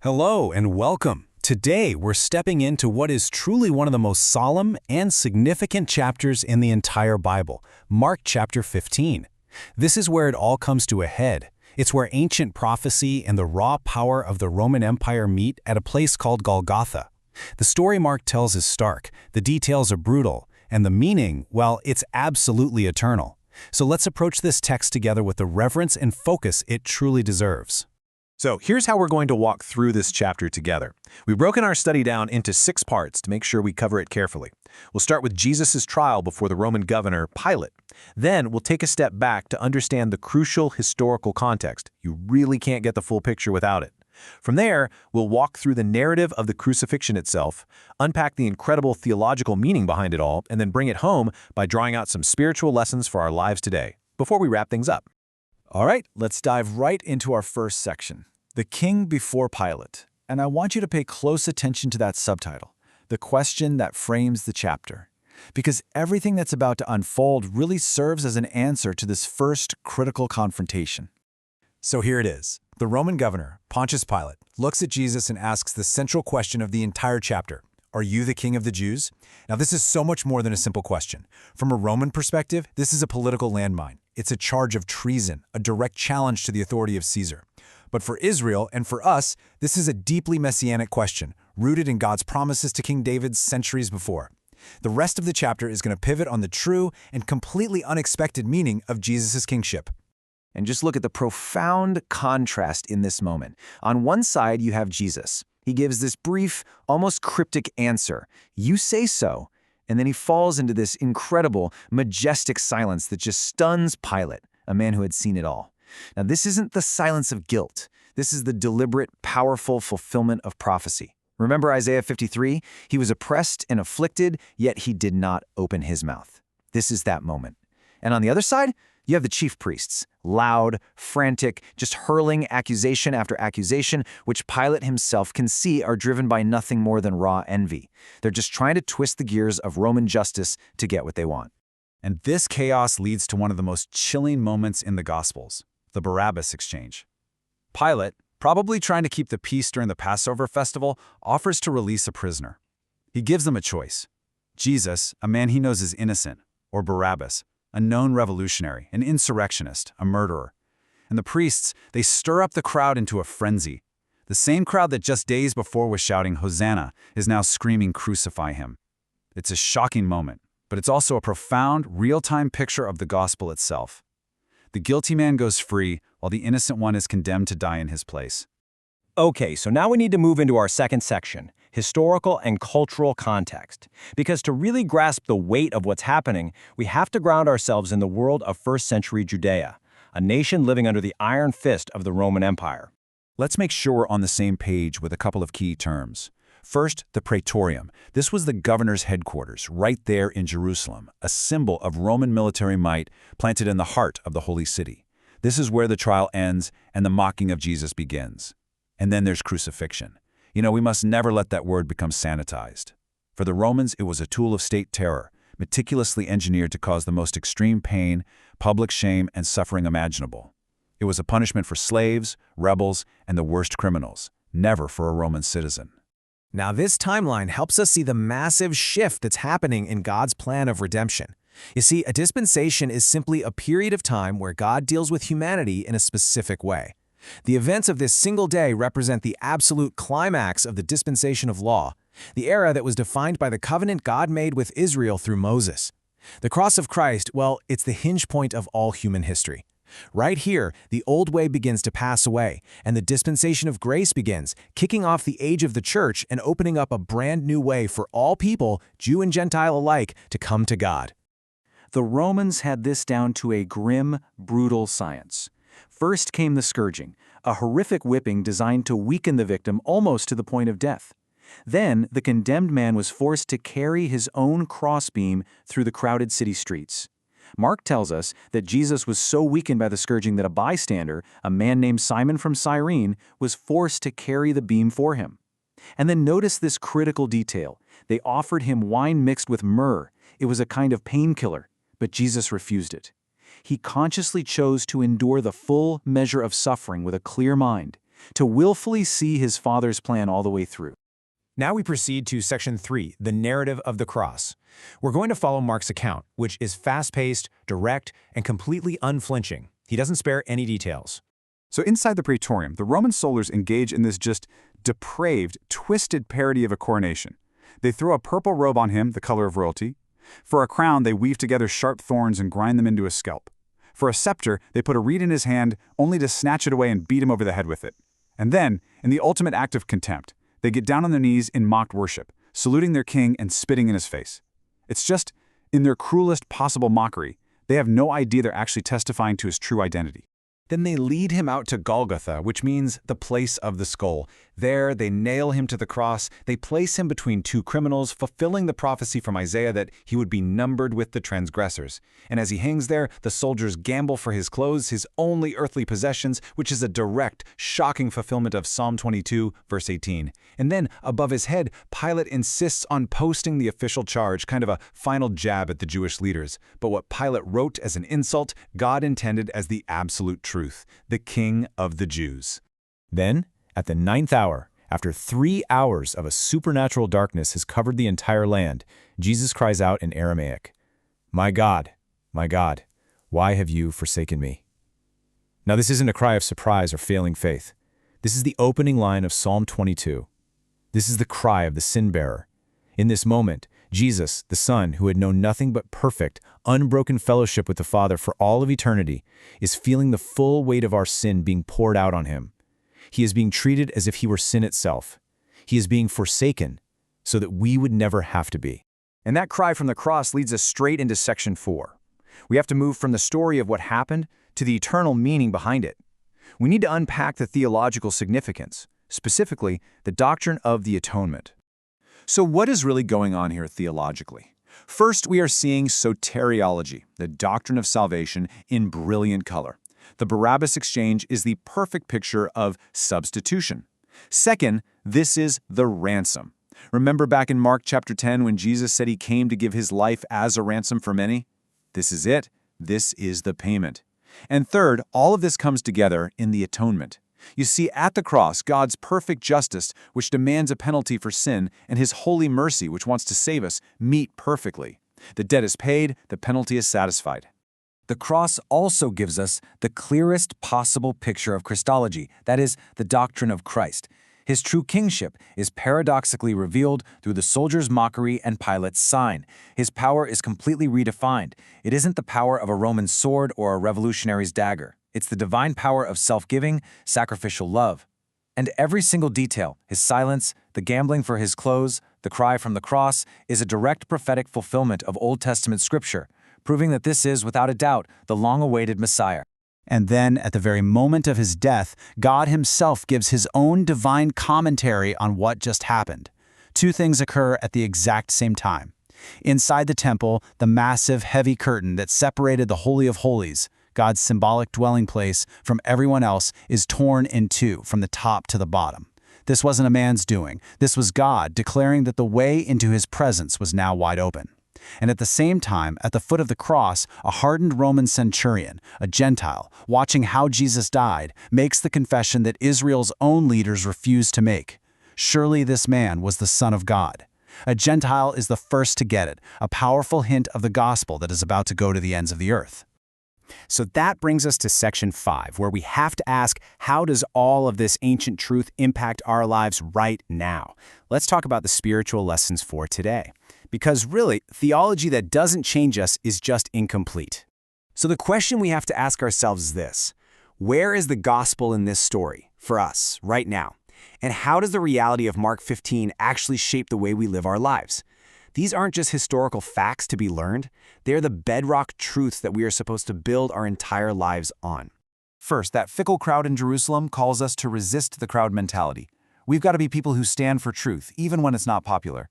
Hello and welcome. Today we're stepping into what is truly one of the most solemn and significant chapters in the entire Bible, Mark chapter 15. This is where it all comes to a head. It's where ancient prophecy and the raw power of the Roman Empire meet at a place called Golgotha. The story Mark tells is stark, the details are brutal, and the meaning, well, it's absolutely eternal. So let's approach this text together with the reverence and focus it truly deserves. So here's how we're going to walk through this chapter together. We've broken our study down into 6 parts to make sure we cover it carefully. We'll start with Jesus' trial before the Roman governor, Pilate. Then we'll take a step back to understand the crucial historical context. You really can't get the full picture without it. From there, we'll walk through the narrative of the crucifixion itself, unpack the incredible theological meaning behind it all, and then bring it home by drawing out some spiritual lessons for our lives today, before we wrap things up. All right, let's dive right into our first section, the king before Pilate. And I want you to pay close attention to that subtitle, the question that frames the chapter. Because everything that's about to unfold really serves as an answer to this first critical confrontation. So here it is. The Roman governor, Pontius Pilate, looks at Jesus and asks the central question of the entire chapter. Are you the king of the Jews? Now, this is so much more than a simple question. From a Roman perspective, this is a political landmine. It's a charge of treason, a direct challenge to the authority of Caesar. But for Israel and for us, this is a deeply messianic question, rooted in God's promises to King David centuries before. The rest of the chapter is going to pivot on the true and completely unexpected meaning of Jesus' kingship. And just look at the profound contrast in this moment. On one side, you have Jesus. He gives this brief, almost cryptic answer, "You say so," and then he falls into this incredible, majestic silence that just stuns Pilate, a man who had seen it all. Now, this isn't the silence of guilt. This is the deliberate, powerful fulfillment of prophecy. Remember Isaiah 53? He was oppressed and afflicted, yet he did not open his mouth. This is that moment. And on the other side, you have the chief priests, loud, frantic, just hurling accusation after accusation, which Pilate himself can see are driven by nothing more than raw envy. They're just trying to twist the gears of Roman justice to get what they want. And this chaos leads to one of the most chilling moments in the Gospels, the Barabbas exchange. Pilate, probably trying to keep the peace during the Passover festival, offers to release a prisoner. He gives them a choice. Jesus, a man he knows is innocent, or Barabbas, a known revolutionary, an insurrectionist, a murderer. And the priests, they stir up the crowd into a frenzy. The same crowd that just days before was shouting, "Hosanna," is now screaming, "Crucify him." It's a shocking moment, but it's also a profound, real-time picture of the gospel itself. The guilty man goes free, while the innocent one is condemned to die in his place. Okay, so now we need to move into our second section, historical and cultural context. Because to really grasp the weight of what's happening, we have to ground ourselves in the world of first-century Judea, a nation living under the iron fist of the Roman Empire. Let's make sure we're on the same page with a couple of key terms. First, the Praetorium. This was the governor's headquarters, right there in Jerusalem, a symbol of Roman military might planted in the heart of the Holy City. This is where the trial ends and the mocking of Jesus begins. And then there's crucifixion. We must never let that word become sanitized. For the Romans, it was a tool of state terror, meticulously engineered to cause the most extreme pain, public shame, and suffering imaginable. It was a punishment for slaves, rebels, and the worst criminals, never for a Roman citizen. Now, this timeline helps us see the massive shift that's happening in God's plan of redemption. You see, a dispensation is simply a period of time where God deals with humanity in a specific way. The events of this single day represent the absolute climax of the dispensation of law, the era that was defined by the covenant God made with Israel through Moses. The cross of Christ, well, it's the hinge point of all human history. Right here, the old way begins to pass away, and the dispensation of grace begins, kicking off the age of the church and opening up a brand new way for all people, Jew and Gentile alike, to come to God. The Romans had this down to a grim, brutal science. First came the scourging, a horrific whipping designed to weaken the victim almost to the point of death. Then, the condemned man was forced to carry his own crossbeam through the crowded city streets. Mark tells us that Jesus was so weakened by the scourging that a bystander, a man named Simon from Cyrene, was forced to carry the beam for him. And then notice this critical detail. They offered him wine mixed with myrrh. It was a kind of painkiller, but Jesus refused it. He consciously chose to endure the full measure of suffering with a clear mind, to willfully see his Father's plan all the way through. Now we proceed to Section 3, the narrative of the cross. We're going to follow Mark's account, which is fast-paced, direct, and completely unflinching. He doesn't spare any details. So inside the praetorium, the Roman soldiers engage in this just depraved, twisted parody of a coronation. They throw a purple robe on him, the color of royalty. For a crown, they weave together sharp thorns and grind them into a scalp. For a scepter, they put a reed in his hand, only to snatch it away and beat him over the head with it. And then, in the ultimate act of contempt, they get down on their knees in mock worship, saluting their king and spitting in his face. It's just, in their cruelest possible mockery, they have no idea they're actually testifying to his true identity. Then they lead him out to Golgotha, which means the place of the skull. There, they nail him to the cross. They place him between two criminals, fulfilling the prophecy from Isaiah that he would be numbered with the transgressors. And as he hangs there, the soldiers gamble for his clothes, his only earthly possessions, which is a direct, shocking fulfillment of Psalm 22, verse 18. And then, above his head, Pilate insists on posting the official charge, kind of a final jab at the Jewish leaders. But what Pilate wrote as an insult, God intended as the absolute truth, the King of the Jews. Then, at the 9th hour, after 3 hours of a supernatural darkness has covered the entire land, Jesus cries out in Aramaic, my God, why have you forsaken me?" Now this isn't a cry of surprise or failing faith. This is the opening line of Psalm 22. This is the cry of the sin-bearer. In this moment, Jesus, the Son, who had known nothing but perfect, unbroken fellowship with the Father for all of eternity, is feeling the full weight of our sin being poured out on him. He is being treated as if he were sin itself. He is being forsaken so that we would never have to be. And that cry from the cross leads us straight into Section 4. We have to move from the story of what happened to the eternal meaning behind it. We need to unpack the theological significance, specifically the doctrine of the atonement. So what is really going on here theologically? First, we are seeing soteriology, the doctrine of salvation, in brilliant color. The Barabbas exchange is the perfect picture of substitution. Second, this is the ransom. Remember back in Mark chapter 10 when Jesus said he came to give his life as a ransom for many? This is it. This is the payment. And third, all of this comes together in the atonement. You see, at the cross, God's perfect justice, which demands a penalty for sin, and his holy mercy, which wants to save us, meet perfectly. The debt is paid, the penalty is satisfied. The cross also gives us the clearest possible picture of Christology, that is, the doctrine of Christ. His true kingship is paradoxically revealed through the soldier's mockery and Pilate's sign. His power is completely redefined. It isn't the power of a Roman sword or a revolutionary's dagger. It's the divine power of self-giving, sacrificial love. And every single detail, his silence, the gambling for his clothes, the cry from the cross, is a direct prophetic fulfillment of Old Testament scripture, proving that this is, without a doubt, the long-awaited Messiah. And then, at the very moment of his death, God himself gives his own divine commentary on what just happened. Two things occur at the exact same time. Inside the temple, the massive, heavy curtain that separated the Holy of Holies, God's symbolic dwelling place, from everyone else, is torn in two from the top to the bottom. This wasn't a man's doing. This was God declaring that the way into his presence was now wide open. And at the same time, at the foot of the cross, a hardened Roman centurion, a Gentile, watching how Jesus died, makes the confession that Israel's own leaders refused to make. Surely this man was the Son of God. A Gentile is the first to get it, a powerful hint of the gospel that is about to go to the ends of the earth. So that brings us to Section 5, where we have to ask, how does all of this ancient truth impact our lives right now? Let's talk about the spiritual lessons for today. Because really, theology that doesn't change us is just incomplete. So the question we have to ask ourselves is this: where is the gospel in this story for us right now? And how does the reality of Mark 15 actually shape the way we live our lives? These aren't just historical facts to be learned. They're the bedrock truths that we are supposed to build our entire lives on. First, that fickle crowd in Jerusalem calls us to resist the crowd mentality. We've got to be people who stand for truth, even when it's not popular.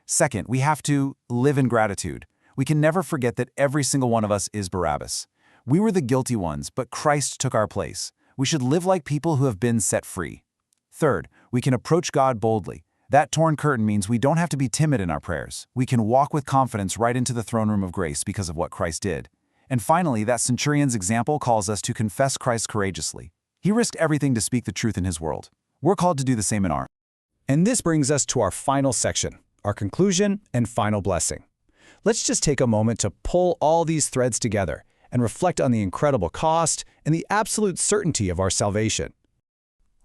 Second, we have to live in gratitude. We can never forget that every single one of us is Barabbas. We were the guilty ones, but Christ took our place. We should live like people who have been set free. Third, we can approach God boldly. That torn curtain means we don't have to be timid in our prayers. We can walk with confidence right into the throne room of grace because of what Christ did. And finally, that centurion's example calls us to confess Christ courageously. He risked everything to speak the truth in his world. We're called to do the same in ours. And this brings us to our final section, our conclusion and final blessing. Let's just take a moment to pull all these threads together and reflect on the incredible cost and the absolute certainty of our salvation.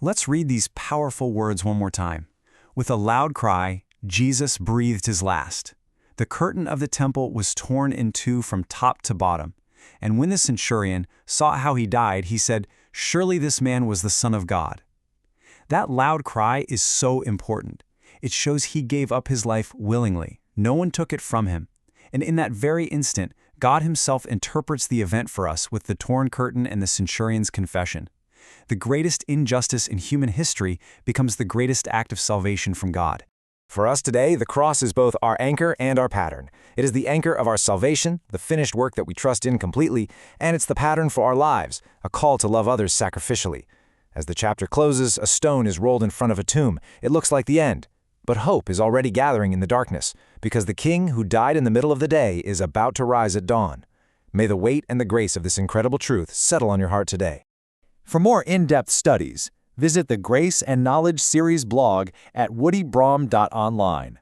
Let's read these powerful words one more time. With a loud cry, Jesus breathed his last. The curtain of the temple was torn in two from top to bottom. And when the centurion saw how he died, he said, "Surely this man was the Son of God." That loud cry is so important. It shows he gave up his life willingly. No one took it from him. And in that very instant, God himself interprets the event for us with the torn curtain and the centurion's confession. The greatest injustice in human history becomes the greatest act of salvation from God. For us today, the cross is both our anchor and our pattern. It is the anchor of our salvation, the finished work that we trust in completely, and it's the pattern for our lives, a call to love others sacrificially. As the chapter closes, a stone is rolled in front of a tomb. It looks like the end. But hope is already gathering in the darkness, because the King who died in the middle of the day is about to rise at dawn. May the weight and the grace of this incredible truth settle on your heart today. For more in-depth studies, visit the Grace and Knowledge series blog at woodybrohm.online.